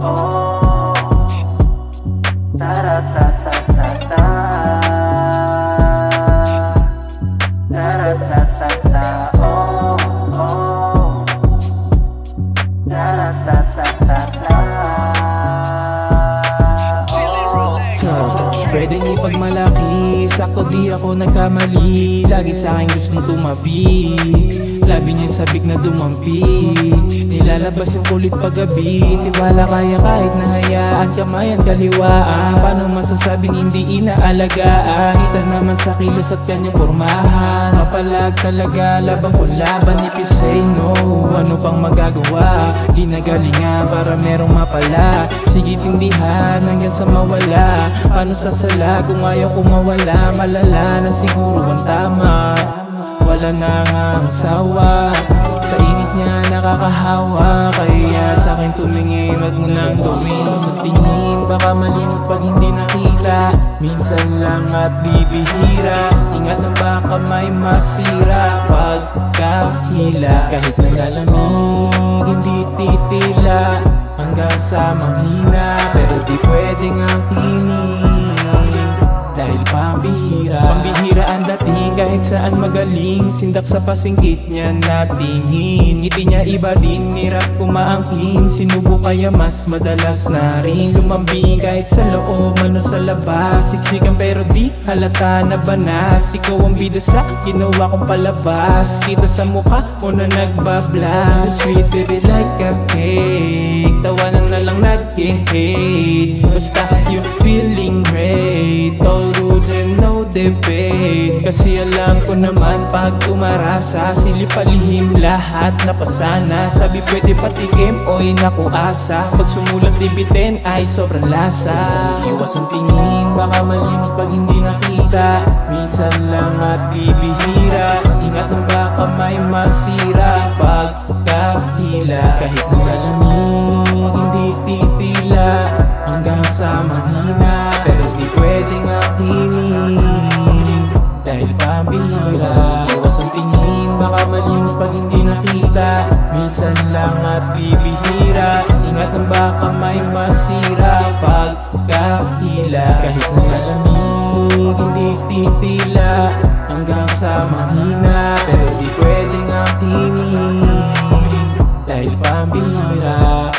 oh, taratatata, taratatata, oh, oh, taratatata. Pwedeng ipagmalaki, sakto di ako nagkamali. Lagi sa'kin gustong tumabi, labi niya sabik na dumampi. Nilalabas yung kulit paggabi, tiwala kaya kahit nahayaan. Kamayan kaliwaan, paano masasabing hindi inaalagaan? Kita naman sa kilos at kanyang pormahan. Mapalag talaga, labang kung laban. If you say no, ano pang magagawa? Ginagalingan para merong mapala. Sige tindihan hanggang sa mawala. Paano sasala kung ayaw ko mawala? Malala na siguro ang tama, wala na nga ang sawa. Sa init niya nakakahawa, kaya sa'kin tumingin, wag mo nang gawin. Sa tingin baka malimot pag hindi nakita. Minsan lang at bibihira, ingat na baka may masira. Pagkahila kahit nalalamig, hindi titila hanggang sa manghina. Pero di pwedeng angkinin dahil pambihira. Pambihira ang dating, kahit saan magaling. Sindak sa pasingkit niya natingin. Ngiti niya iba din, hirap kumaangkin. Sinubo kaya mas madalas na rin lumambing. Kahit sa loob, ano sa labas. Siksikan pero di halata na banas. Ikaw ang bida sa ginawa kong palabas. Kita sa mukha mo na nagbablas. So sweet baby like a cake, tawanan na lang nag-hate. Basta you're feeling great, all rules and no debate. Kasi alam ko naman pag tumarasa, silip palihim lahat napasana. Sabi pwede patikim, oy naku asa. Pag sumulat dibitin ay sobrang lasa. Iwas ang tingin, baka malimot pag hindi nakita. Minsan lang at bibihira, ingat na baka may masira. Pagkahila kahit nalalamig, hindi titila hanggang sa mahina. Pero di pwedeng akinin dahil pambihira. Iwas ang tingin, baka malimot pag hindi nakita. Minsan lang at bibihira, ingat na baka may masira. Pagkahila kahit nalalamig, hindi titila hanggang sa mahina. Pero di pwedeng akinin dahil pambihira.